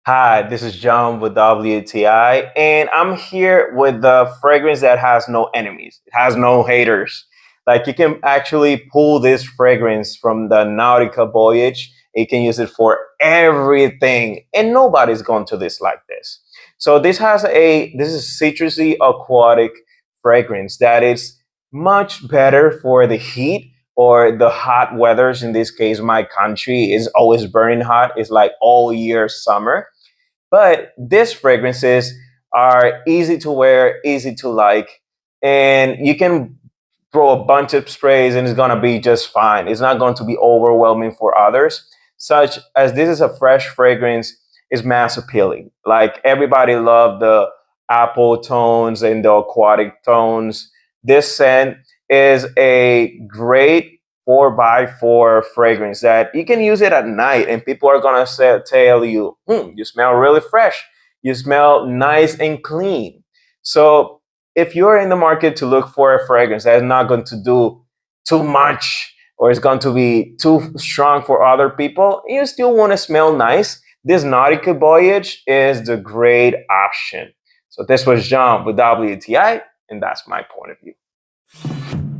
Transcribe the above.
Hi, this is John with WTI, and I'm here with the fragrance that has no enemies. It has no haters. Like you can actually pull this fragrance from the Nautica Voyage. You can use it for everything, and nobody's going to dislike this. So this is citrusy aquatic fragrance that is much better for the heat or the hot weathers. In this case, my country is always burning hot. It's like all year summer, but these fragrances are easy to wear, easy to like, and you can throw a bunch of sprays and it's gonna be just fine. It's not going to be overwhelming for others. Such as this is a fresh fragrance, is mass appealing. Like everybody loved the apple tones and the aquatic tones. This scent is a great 4x4 fragrance that you can use it at night and people are gonna tell you, you smell really fresh. You smell nice and clean. So if you're in the market to look for a fragrance that is not going to do too much or is going to be too strong for other people, you still want to smell nice, this Nautica Voyage is the great option. So this was John with WTI, and that's my point of view.